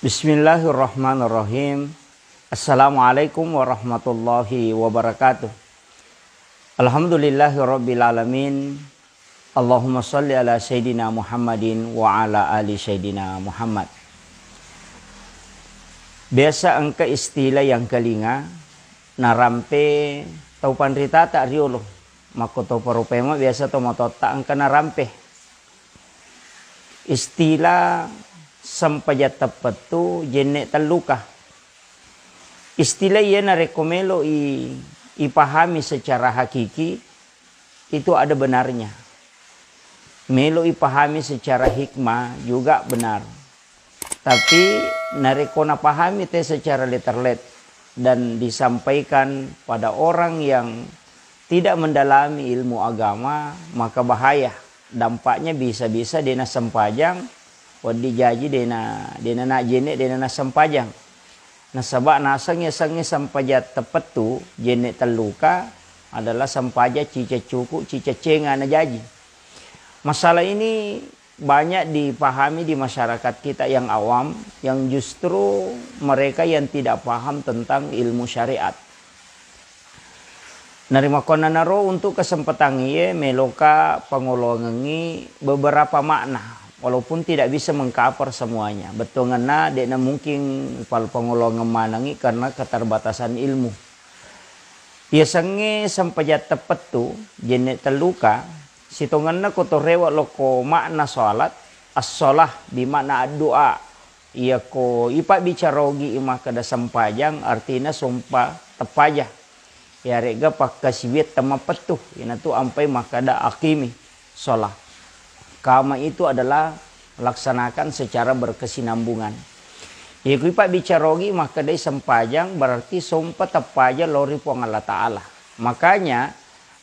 Bismillahirrahmanirrahim. Assalamualaikum warahmatullahi wabarakatuh. Alhamdulillahirabbil alamin. Allahumma shalli ala sayyidina Muhammadin wa ala ali sayyidina Muhammad. Biasa angka istilah yang kelinga narampe tau panrita tak riolo. Mako tau parupema biasa tau matota angka narampe. Istilah sampajat tepetu jenek teluka. Istilah ia narekomelo ipahami secara hakiki itu ada benarnya. Melo ipahami secara hikmah juga benar. Tapi narekona pahami te secara letterlet dan disampaikan pada orang yang tidak mendalami ilmu agama, maka bahaya. Dampaknya bisa-bisa dena sempajang wadi jaji dena nak jenek dena sempajang. Nah sebab nasangnya sampajat tepetu jenek teluka adalah sempaja cica cuku cica cenga na jaji. Masalah ini banyak dipahami di masyarakat kita yang awam, yang justru mereka yang tidak paham tentang ilmu syariat. Narima konanaro untuk kesempatan ia meloka pengolongi beberapa makna. Walaupun tidak bisa mengcover semuanya. Betul ngena dekna mungkin pal pengolongan manangi karena keterbatasan ilmu. Biasanya sampajat tepetu jenek teluka sitonganna kotorewa loko makna salat as-shalah di makna doa. Ia ko ipa bicarogi ima kada sampajang artinya sumpah tepajah. Ya rega pakasibit tamapetuh ina tu ampai makada akimi salat. Kama itu adalah laksanakan secara berkesinambungan. Ya kui pak bicarogi maka dia sempajang berarti sumpah tepaja lori pong Allah Ta'ala. Makanya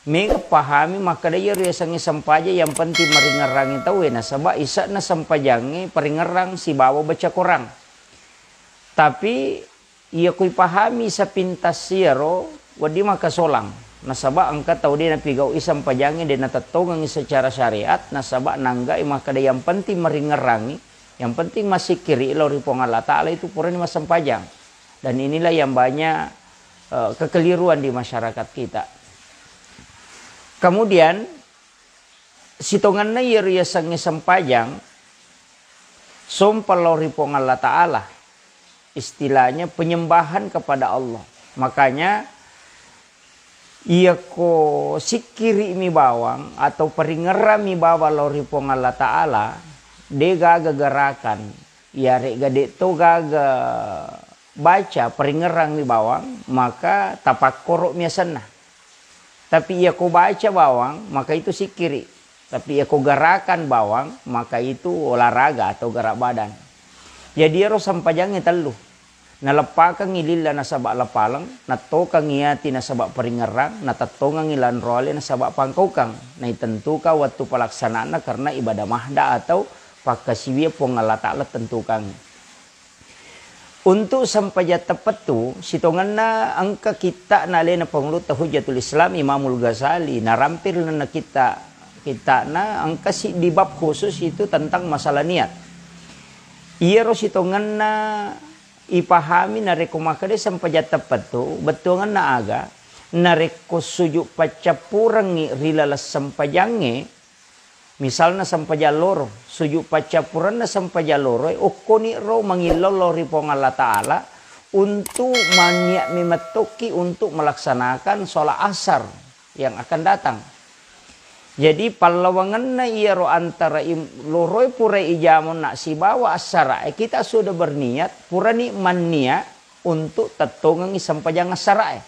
mereka pahami maka dia riasangi sempaja yang penting meringerangi tahu na sebab isa na sempajangi peringerang si bawa baca korang. Tapi ia kui pahami sepintas siaro wadi maka solang. Nasaba angkat tahu dia napigau isam pajangi dia natatongangi secara syariat nasaba nanggai maka dia yang penting meringerangi yang penting masih kiri lori pong Allah Ta'ala itu purani masam pajang. Dan inilah yang banyak kekeliruan di masyarakat kita. Kemudian sitonganna ia sangi sampajang sumpah lori pong Allah Ta'ala istilahnya penyembahan kepada Allah. Makanya ia ko sikiri mi bawang atau peringera mi bawa lori pong Allah Ta'ala de gaga gerakan ya rega de to gaga baca peringerang mi bawang maka tapak korok miasana. Tapi ia ko baca bawang maka itu sikiri. Tapi ia ko gerakan bawang maka itu olahraga atau gerak badan. Jadi harus sampajangnya telu. Nalapakan ngilila na sabak lapalang, natokang ngiyati na sabak peringerang, natatongang ngilan role na sabak pangkaukang. Na itentuka waktu pelaksanaan na karena ibadah mahda atau pakasiwia pong Allah Ta'ala tentukan. Untuk sampajat tepetu, sitongan na angka kita na alena pengulut Hujatul Islam Imamul Ghazali, narampir na kita na angka si di bab khusus itu tentang masalah niat. Iya ro sitongan na ipahami nareko makade sampajat tepetu betul na aga nareko sujuk pacapurangi rilalas sampajange misalnya sampajaloro sujuk pacapuran na sampajaloro okoni ro mangilolori pong Allah Ta'ala untuk maniak mimetoki untuk melaksanakan sholat asar yang akan datang. Jadi palawangan na iya ro antara loroi pura ijamon nak si bawa asara kita sudah berniat pura ni mania untuk tetongangi sampajang asara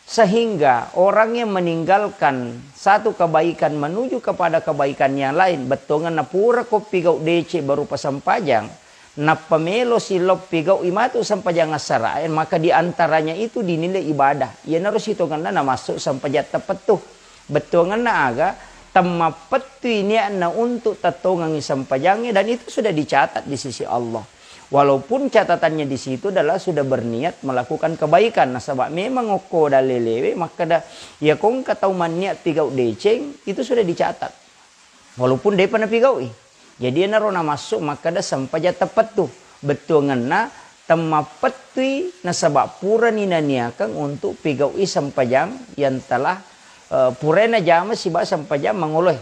sehingga orang yang meninggalkan satu kebaikan menuju kepada kebaikan yang lain betongan na pura ko pigau DC berupa sampajang na pamelo silop pigau imatu sampajang asara maka diantaranya itu dinilai ibadah ia harus hitungan na masuk sampajat tepetuh betongan na aga temapetu ini na untuk tatongangi sampajangnya dan itu sudah dicatat di sisi Allah. Walaupun catatannya di situ adalah sudah berniat melakukan kebaikan. Nah sebab memang oko dalelewe maka dah ya kong katau maniat pigau deceng itu sudah dicatat. Walaupun dia pernah pigau. Jadi narona masuk maka dah sampajat tepat tu betul ngena temapetui nasabak pura ninaniakan untuk pigau sampajang yang telah purena jama siba sampajang mengoleh.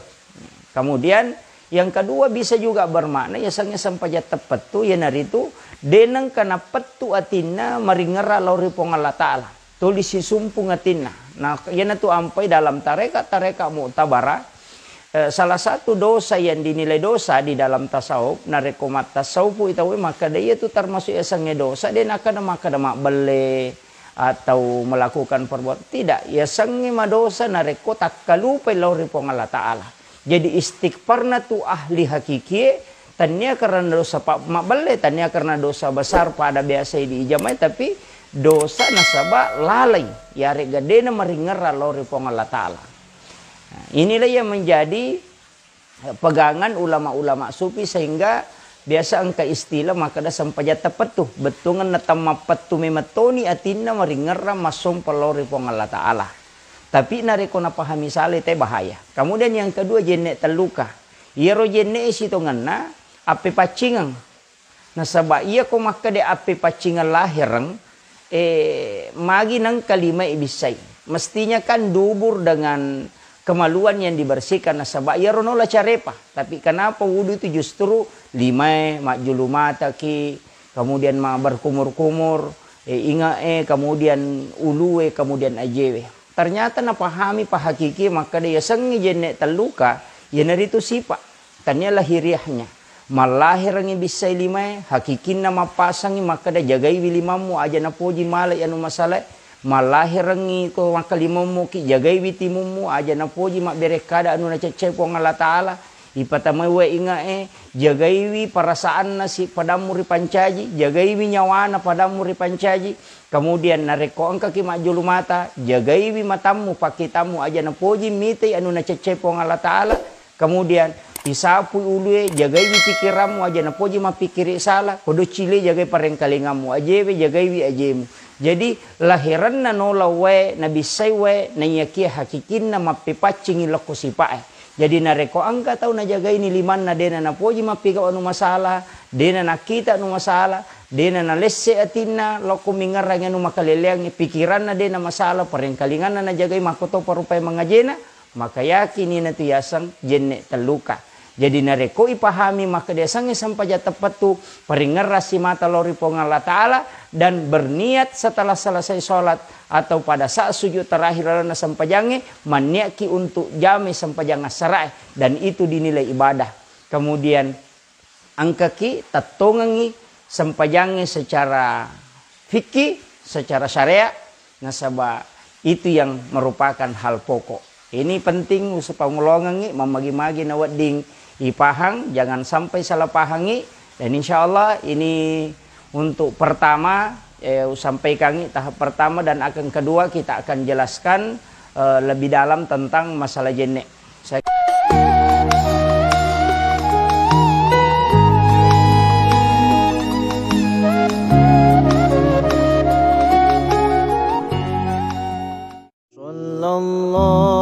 Kemudian yang kedua bisa juga bermakna ya sangnya sampaja tepat tu ya naritu denang kana petu atina maringera lauri pong Allah Ta'ala. Tulis si sumpung atina. Nah yana tu ampai dalam tareka mu'tabara. Salah satu dosa yang dinilai dosa di dalam tasawuf, narekomat tasawuf itu maka dia itu termasuk ya sangnya dosa. Dia nak mak bele atau melakukan perbuatan tidak. Ya sangnya dosa nareko tak kalupai lauri pong Allah Ta'ala. Jadi istighfarna tu ahli hakiki tanya karena dosa pak makbale tanya karena dosa besar pada biasa di ijamai tapi dosa nasabah lalai ya regadena maringera lori pong Allah Ta'ala. Nah, inilah yang menjadi pegangan ulama-ulama sufi sehingga biasa angka istilah maka dah sampaja tepat tu betungan natama petu memetoni atina maringera masum pelori pong Allah Ta'ala. Tapi nareko na pahami sale teh bahaya. Kemudian yang kedua jenek terluka. Iero jenek situ ngena ape pacingan. Nasaba iya ko maka de ape pacingan lahirang magi nang kalima ibisai. Mestinya kan dubur dengan kemaluan yang dibersihkan nasaba iero nola carepa. Tapi kenapa wudu itu justru lima mak julu mata ki kemudian mak berkumur-kumur kemudian uluwe kemudian ajewe. Ternyata na pahami pahakiki maka dia sengi jenek terluka ya naritu sifat tanya lahiriahnya malahir ngi bisa lima hakikin nama pasangi maka dia jagai wilimamu aja na poji malai anu masalah malahir ngi ko maka limamu ki jagai witimumu aja na poji mak berekada anu na cecepong Allah Ta'ala ipatamai we inga jagai wi perasaan nasi padamu ripancaji jagai wi nyawana padamu ripancaji. Kemudian nareko angka ki majulu mata jagai wi matamu pakitamu aja na poji mite anu na cecepong Allah Ta'ala. Kemudian isapu ulue jagai wi pikiramu aja na poji ma pikiri salah kodo cile jagai parengkalingamu ajewe jagai wi ajemu. Jadi lahiran na nola we na bisai we na yakia hakikin na mapipacingi loko sipae. Jadi nareko angka tahu na jaga ini liman na dena na poji mapika anu masalah, dena na kita anu masalah, dena na lesse atina loko mingarang anu makaleleang pikiran na dena masalah, parengkalingan na jaga makoto parupai mangajena, maka yakin ina tu yasang jenne terluka. Jadi nareko ipahami maka dia sange sampaja tepat tu peringerasi mata lori pong Allah Ta'ala dan berniat setelah selesai sholat atau pada saat sujud terakhir rana sampajange maniaki untuk jami sampajang sarai dan itu dinilai ibadah. Kemudian angkaki tatongangi sampajange secara fikih, secara syariat nasaba itu yang merupakan hal pokok. Ini penting supaya ngulongangi memagi-magi nawading ipahang, jangan sampai salah pahangi. Dan insya Allah ini untuk pertama sampaikan tahap pertama dan akan kedua kita akan jelaskan lebih dalam tentang masalah jenek. Sallallahu